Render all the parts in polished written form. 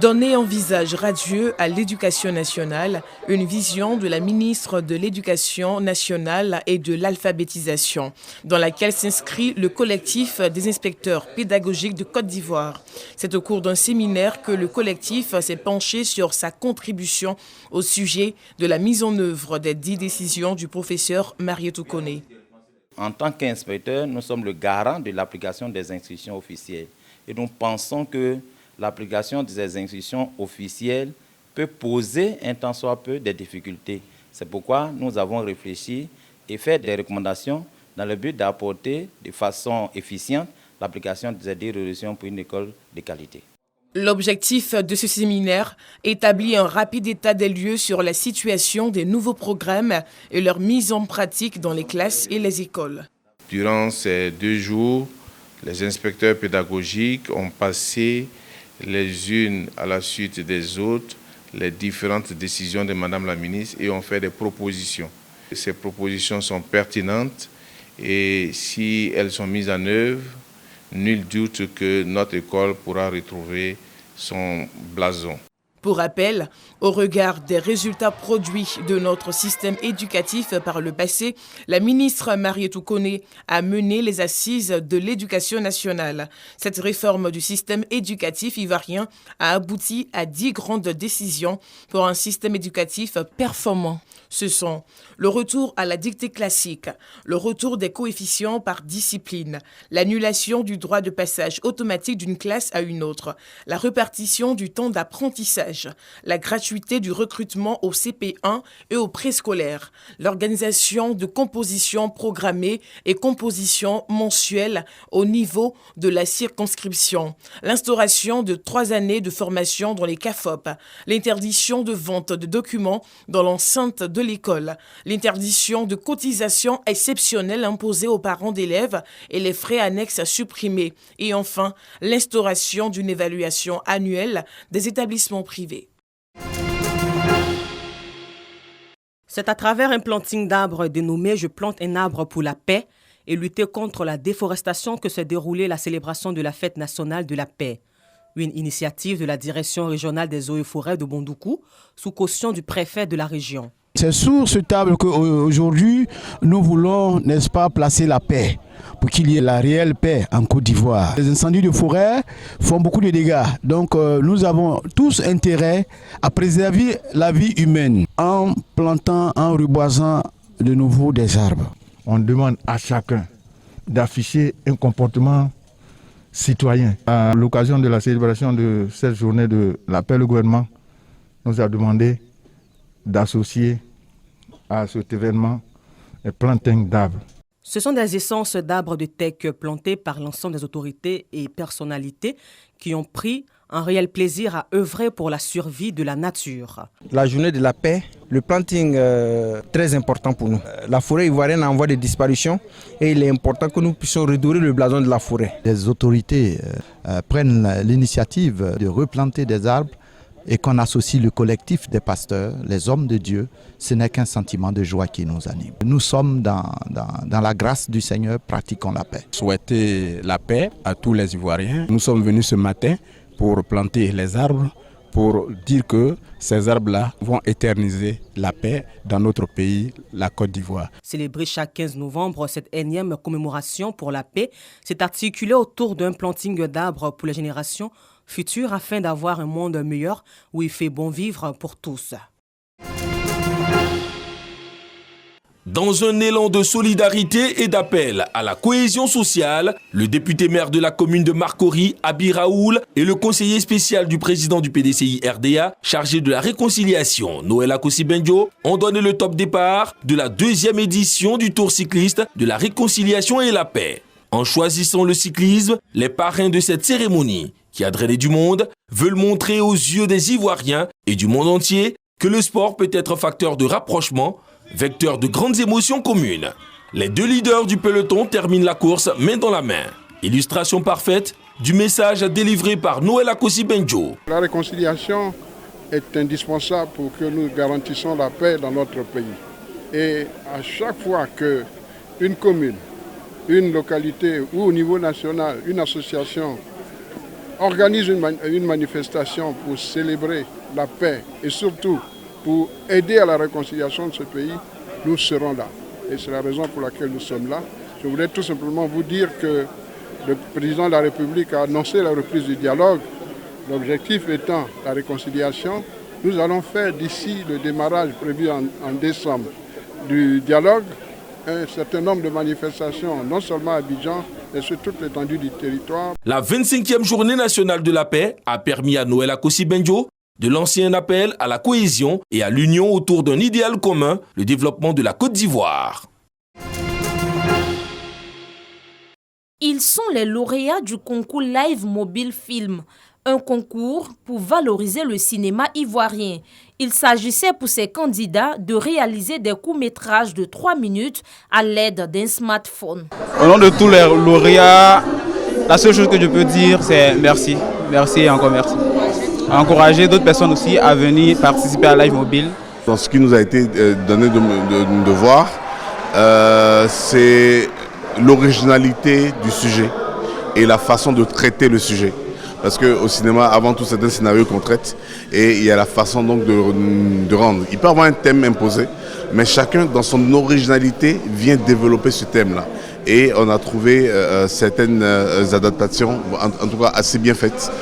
Donner un visage radieux à l'éducation nationale, une vision de la ministre de l'Éducation nationale et de l'alphabétisation, dans laquelle s'inscrit le collectif des inspecteurs pédagogiques de Côte d'Ivoire. C'est au cours d'un séminaire que le collectif s'est penché sur sa contribution au sujet de la mise en œuvre des 10 décisions du professeur Marietou Koné. En tant qu'inspecteur, nous sommes le garant de l'application des instructions officielles. Et nous pensons que l'application de ces instructions officielles peut poser un tant soit peu des difficultés. C'est pourquoi nous avons réfléchi et fait des recommandations dans le but d'apporter de façon efficiente l'application de ces 10 résolutions pour une école de qualité. L'objectif de ce séminaire établit un rapide état des lieux sur la situation des nouveaux programmes et leur mise en pratique dans les classes et les écoles. Durant ces 2 jours, les inspecteurs pédagogiques ont passé les unes à la suite des autres les différentes décisions de Madame la ministre et ont fait des propositions. Ces propositions sont pertinentes et si elles sont mises en œuvre, nul doute que notre école pourra retrouver son blason. Pour rappel, au regard des résultats produits de notre système éducatif par le passé, la ministre Marietou Koné a mené les assises de l'éducation nationale. Cette réforme du système éducatif ivoirien a abouti à 10 grandes décisions pour un système éducatif performant. Ce sont le retour à la dictée classique, le retour des coefficients par discipline, l'annulation du droit de passage automatique d'une classe à une autre, la répartition du temps d'apprentissage, la gratuité du recrutement au CP1 et au préscolaire, l'organisation de compositions programmées et compositions mensuelles au niveau de la circonscription, l'instauration de 3 années de formation dans les CAFOP, l'interdiction de vente de documents dans l'enceinte de l'école, l'interdiction de cotisations exceptionnelles imposées aux parents d'élèves et les frais annexes supprimés, et enfin l'instauration d'une évaluation annuelle des établissements privés. C'est à travers un planting d'arbres dénommé « Je plante un arbre pour la paix » et lutter contre la déforestation que s'est déroulée la célébration de la fête nationale de la paix. Une initiative de la direction régionale des eaux et forêts de Bondoukou sous caution du préfet de la région. C'est sur cette table qu'aujourd'hui, nous voulons, n'est-ce pas, placer la paix, pour qu'il y ait la réelle paix en Côte d'Ivoire. Les incendies de forêt font beaucoup de dégâts, donc nous avons tous intérêt à préserver la vie humaine en plantant, en reboisant de nouveau des arbres. On demande à chacun d'afficher un comportement citoyen. À l'occasion de la célébration de cette journée de la paix, le gouvernement nous a demandé d'associer à cet événement un planting d'arbres. Ce sont des essences d'arbres de teck plantés par l'ensemble des autorités et personnalités qui ont pris un réel plaisir à œuvrer pour la survie de la nature. La journée de la paix, le planting très important pour nous. La forêt ivoirienne est en voie de disparition et il est important que nous puissions redorer le blason de la forêt. Les autorités prennent l'initiative de replanter des arbres et qu'on associe le collectif des pasteurs, les hommes de Dieu, ce n'est qu'un sentiment de joie qui nous anime. Nous sommes dans la grâce du Seigneur, pratiquons la paix. Souhaiter la paix à tous les Ivoiriens. Nous sommes venus ce matin pour planter les arbres, pour dire que ces arbres-là vont éterniser la paix dans notre pays, la Côte d'Ivoire. Célébrer chaque 15 novembre, cette énième commémoration pour la paix s'est articulée autour d'un planting d'arbres pour les générations futures afin d'avoir un monde meilleur où il fait bon vivre pour tous. Dans un élan de solidarité et d'appel à la cohésion sociale, le député maire de la commune de Marcory, Abi Raoul, et le conseiller spécial du président du PDCI RDA, chargé de la réconciliation, Noël Akossi Benjo, ont donné le top départ de la 2e édition du Tour cycliste de la réconciliation et la paix. En choisissant le cyclisme, les parrains de cette cérémonie, qui a drainé du monde, veulent montrer aux yeux des Ivoiriens et du monde entier que le sport peut être facteur de rapprochement, vecteur de grandes émotions communes. Les 2 leaders du peloton terminent la course main dans la main. Illustration parfaite du message délivré par Noël Akossi Benjo. La réconciliation est indispensable pour que nous garantissions la paix dans notre pays. Et à chaque fois qu'une commune, une localité ou au niveau national, une association organise une manifestation pour célébrer la paix et surtout pour aider à la réconciliation de ce pays, nous serons là. Et c'est la raison pour laquelle nous sommes là. Je voulais tout simplement vous dire que le président de la République a annoncé la reprise du dialogue. L'objectif étant la réconciliation. Nous allons faire d'ici le démarrage prévu en décembre du dialogue un certain nombre de manifestations, non seulement à Abidjan, mais sur toute l'étendue du territoire. La 25e journée nationale de la paix a permis à Noël Akossi-Benjo de lancer un appel à la cohésion et à l'union autour d'un idéal commun, le développement de la Côte d'Ivoire. Ils sont les lauréats du concours Live Mobile Film, un concours pour valoriser le cinéma ivoirien. Il s'agissait pour ces candidats de réaliser des courts-métrages de 3 minutes à l'aide d'un smartphone. Au nom de tous les lauréats, la seule chose que je peux dire, c'est merci. Merci et encore merci. Encourager d'autres personnes aussi à venir participer à Live Mobile. Dans ce qui nous a été donné de voir, c'est l'originalité du sujet et la façon de traiter le sujet. Parce qu'au cinéma, avant tout, c'est un scénario qu'on traite et il y a la façon donc de rendre. Il peut y avoir un thème imposé, mais chacun, dans son originalité, vient développer ce thème-là. Et on a trouvé certaines adaptations, en tout cas assez bien faites.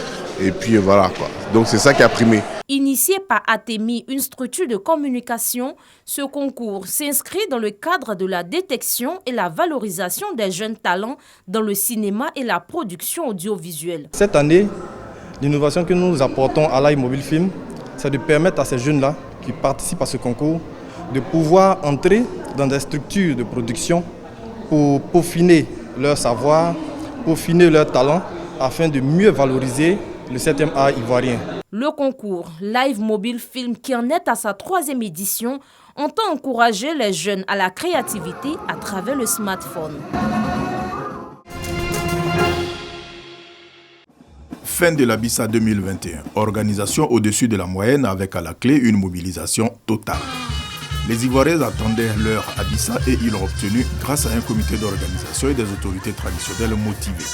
Et puis voilà, quoi. Donc c'est ça qui a primé. Initié par Atemi, une structure de communication, ce concours s'inscrit dans le cadre de la détection et la valorisation des jeunes talents dans le cinéma et la production audiovisuelle. Cette année, l'innovation que nous apportons à Live Mobile Film, c'est de permettre à ces jeunes-là qui participent à ce concours de pouvoir entrer dans des structures de production pour peaufiner leur savoir, peaufiner leur talent, afin de mieux valoriser le 7e art ivoirien. Le concours Live Mobile Film, qui en est à sa 3e édition, entend encourager les jeunes à la créativité à travers le smartphone. Fin de la BISA 2021. Organisation au-dessus de la moyenne avec à la clé une mobilisation totale. Les Ivoiriens attendaient leur Abissa et ils l'ont obtenu grâce à un comité d'organisation et des autorités traditionnelles motivées.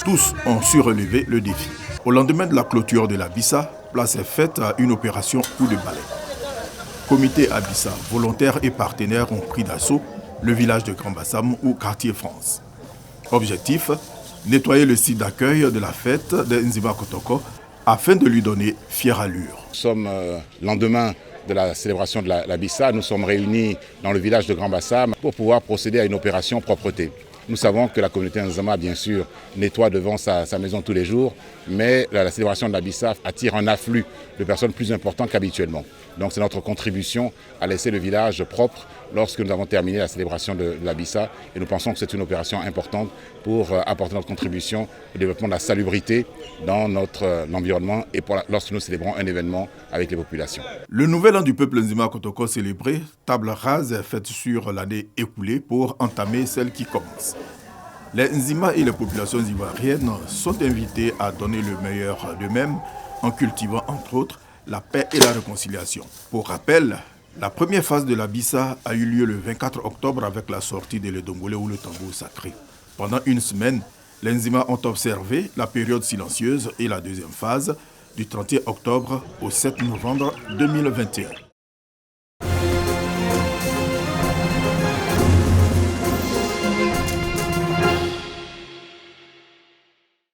Tous ont su relever le défi. Au lendemain de la clôture de l'Abissa, place est faite à une opération coup de balai. Comité Abissa, volontaires et partenaires ont pris d'assaut le village de Grand Bassam ou quartier France. Objectif, nettoyer le site d'accueil de la fête de Nzima Kotoko afin de lui donner fière allure. Nous sommes lendemain de la célébration de l'Abissa. Nous sommes réunis dans le village de Grand Bassam pour pouvoir procéder à une opération propreté. Nous savons que la communauté Nzama, bien sûr, nettoie devant sa maison tous les jours, mais la célébration de l'Abissa attire un afflux de personnes plus important qu'habituellement. Donc c'est notre contribution à laisser le village propre lorsque nous avons terminé la célébration de l'Abissa. Et nous pensons que c'est une opération importante pour apporter notre contribution au développement de la salubrité dans notre environnement et lorsque nous célébrons un événement avec les populations. Le nouvel an du peuple Nzima Kotoko célébré, table rase est faite sur l'année écoulée pour entamer celle qui commence. Les Nzima et les populations ivoiriennes sont invités à donner le meilleur d'eux-mêmes en cultivant entre autres la paix et la réconciliation. Pour rappel, la première phase de l'Abissa a eu lieu le 24 octobre avec la sortie de l'Edongolé ou le tambour sacré. Pendant une semaine, les Nzima ont observé la période silencieuse et la deuxième phase du 31 octobre au 7 novembre 2021.